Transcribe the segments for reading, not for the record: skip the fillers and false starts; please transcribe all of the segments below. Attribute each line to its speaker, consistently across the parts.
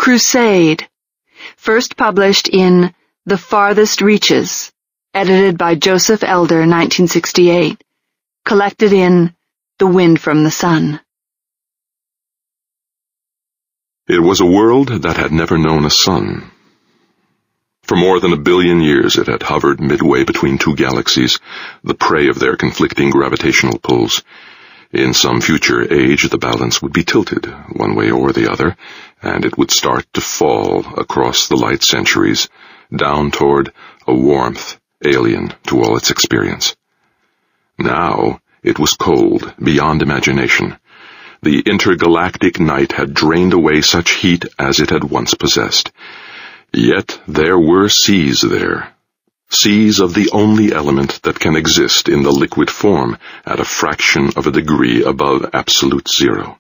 Speaker 1: Crusade, first published in The Farthest Reaches, edited by Joseph Elder, 1968, collected in The Wind from the Sun.
Speaker 2: It was a world that had never known a sun. For more than 1 billion years it had hovered midway between two galaxies, the prey of their conflicting gravitational pulls. In some future age the balance would be tilted, one way or the other, and it would start to fall across the light centuries, down toward a warmth alien to all its experience. Now it was cold, beyond imagination. The intergalactic night had drained away such heat as it had once possessed. Yet there were seas there. Seas of the only element that can exist in the liquid form at a fraction of a degree above absolute zero.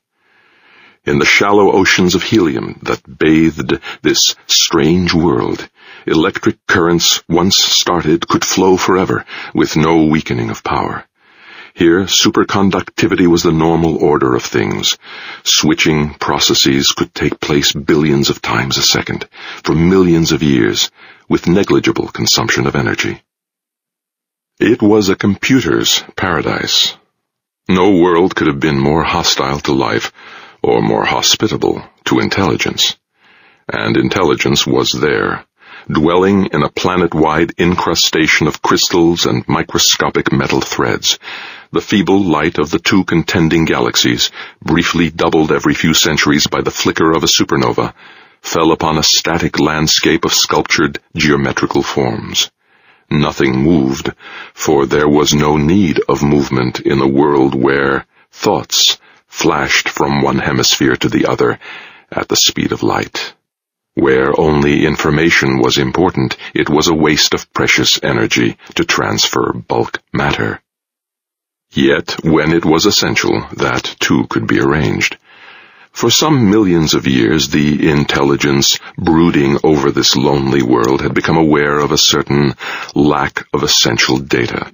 Speaker 2: In the shallow oceans of helium that bathed this strange world, electric currents once started could flow forever, with no weakening of power. Here, superconductivity was the normal order of things. Switching processes could take place billions of times a second, for millions of years, with negligible consumption of energy. It was a computer's paradise. No world could have been more hostile to life, or more hospitable to intelligence. And intelligence was there, dwelling in a planet-wide incrustation of crystals and microscopic metal threads. The feeble light of the two contending galaxies, briefly doubled every few centuries by the flicker of a supernova, fell upon a static landscape of sculptured geometrical forms. Nothing moved, for there was no need of movement in a world where thoughts flashed from one hemisphere to the other at the speed of light. Where only information was important, it was a waste of precious energy to transfer bulk matter. Yet, when it was essential, that too could be arranged. For some millions of years, the intelligence brooding over this lonely world had become aware of a certain lack of essential data.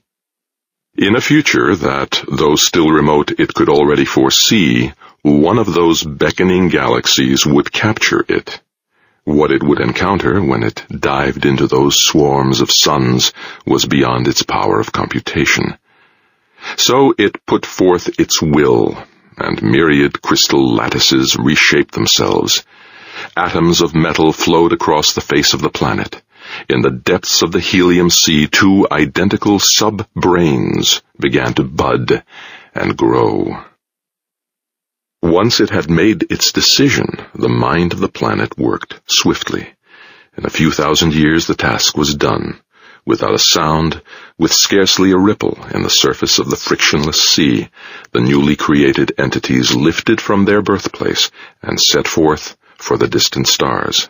Speaker 2: In a future that, though still remote, it could already foresee, one of those beckoning galaxies would capture it. What it would encounter when it dived into those swarms of suns was beyond its power of computation. So it put forth its will, and myriad crystal lattices reshaped themselves. Atoms of metal flowed across the face of the planet. In the depths of the helium sea, two identical sub-brains began to bud and grow. Once it had made its decision, the mind of the planet worked swiftly. In a few thousand years the task was done. Without a sound, with scarcely a ripple in the surface of the frictionless sea, the newly created entities lifted from their birthplace and set forth for the distant stars.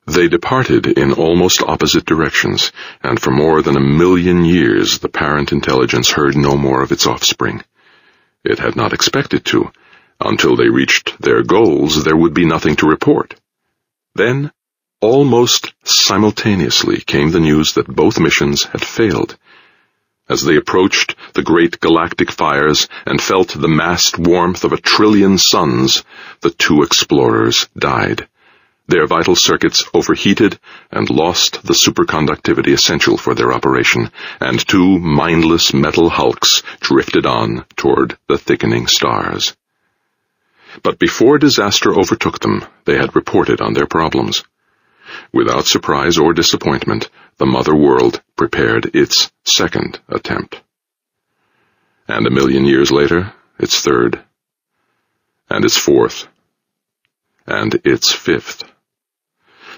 Speaker 2: They departed in almost opposite directions, and for more than 1 million years the parent intelligence heard no more of its offspring. It had not expected to. Until they reached their goals, there would be nothing to report. Then, almost simultaneously, came the news that both missions had failed. As they approached the great galactic fires and felt the massed warmth of 1 trillion suns, the two explorers died. Their vital circuits overheated and lost the superconductivity essential for their operation, and two mindless metal hulks drifted on toward the thickening stars. But before disaster overtook them, they had reported on their problems. Without surprise or disappointment, the mother world prepared its second attempt. And 1 million years later, its third, and its fourth, and its fifth.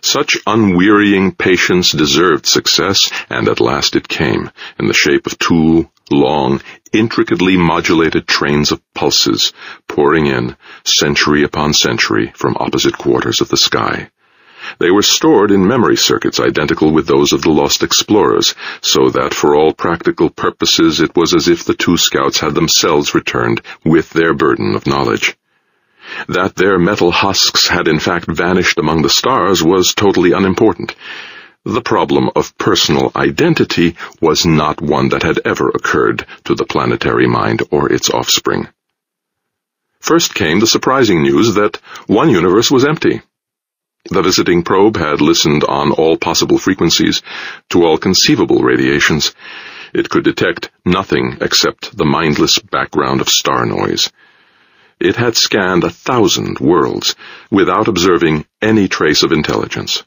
Speaker 2: Such unwearying patience deserved success, and at last it came, in the shape of 2 long, intricately modulated trains of pulses, pouring in, century upon century, from opposite quarters of the sky. They were stored in memory circuits identical with those of the lost explorers, so that for all practical purposes it was as if the 2 scouts had themselves returned with their burden of knowledge. That their metal husks had in fact vanished among the stars was totally unimportant. The problem of personal identity was not one that had ever occurred to the planetary mind or its offspring. First came the surprising news that one universe was empty. The visiting probe had listened on all possible frequencies to all conceivable radiations. It could detect nothing except the mindless background of star noise. It had scanned 1,000 worlds without observing any trace of intelligence.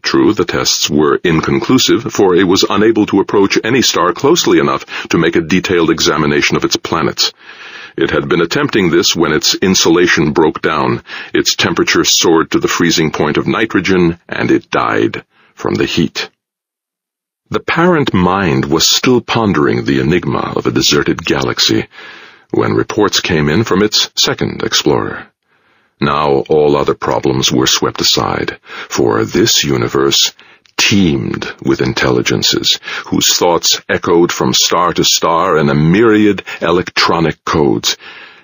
Speaker 2: True, the tests were inconclusive, for it was unable to approach any star closely enough to make a detailed examination of its planets. It had been attempting this when its insulation broke down, its temperature soared to the freezing point of nitrogen, and it died from the heat. The parent mind was still pondering the enigma of a deserted galaxy when reports came in from its second explorer. Now all other problems were swept aside, for this universe teemed with intelligences, whose thoughts echoed from star to star in a myriad electronic codes.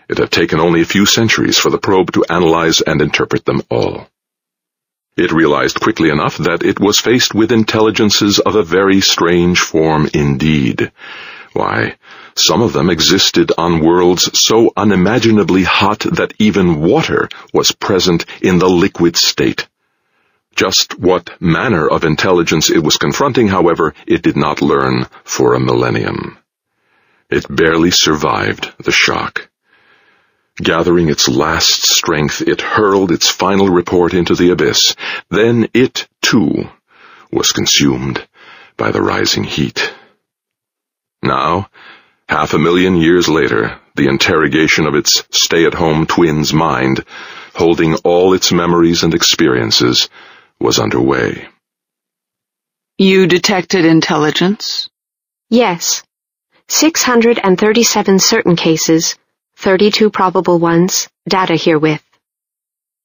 Speaker 2: It had taken only a few centuries for the probe to analyze and interpret them all. It realized quickly enough that it was faced with intelligences of a very strange form indeed. Why, some of them existed on worlds so unimaginably hot that even water was present in the liquid state. Just what manner of intelligence it was confronting, however, it did not learn for a millennium. It barely survived the shock. Gathering its last strength, it hurled its final report into the abyss. Then it, too, was consumed by the rising heat. Now, 500,000 years later, the interrogation of its stay-at-home twin's mind, holding all its memories and experiences, was underway.
Speaker 1: You detected intelligence?
Speaker 3: Yes. 637 certain cases, 32 probable ones, data herewith.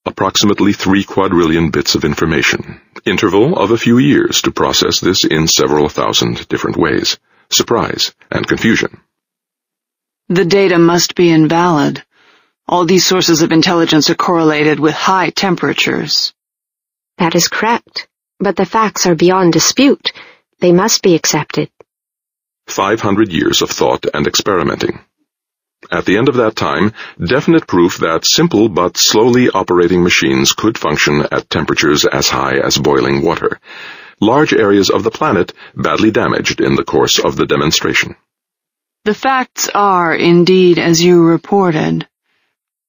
Speaker 2: Approximately 3 quadrillion bits of information. Interval of a few years to process this in several thousand different ways. Surprise and confusion.
Speaker 1: The data must be invalid. All these sources of intelligence are correlated with high temperatures.
Speaker 3: That is correct, but the facts are beyond dispute. They must be accepted.
Speaker 2: 500 years of thought and experimenting. At the end of that time, definite proof that simple but slowly operating machines could function at temperatures as high as boiling water. Large areas of the planet badly damaged in the course of the demonstration.
Speaker 1: The facts are indeed as you reported.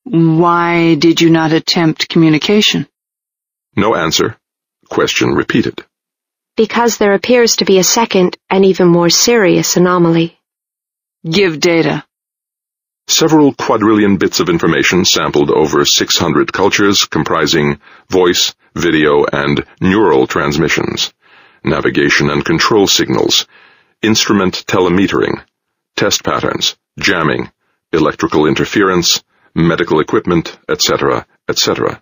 Speaker 1: Why did you not attempt communication?
Speaker 2: No answer. Question repeated.
Speaker 3: Because there appears to be a second and even more serious anomaly.
Speaker 1: Give data.
Speaker 2: Several quadrillion bits of information sampled over 600 cultures comprising voice, video, and neural transmissions, navigation and control signals, instrument telemetering, test patterns, jamming, electrical interference, medical equipment, etc., etc.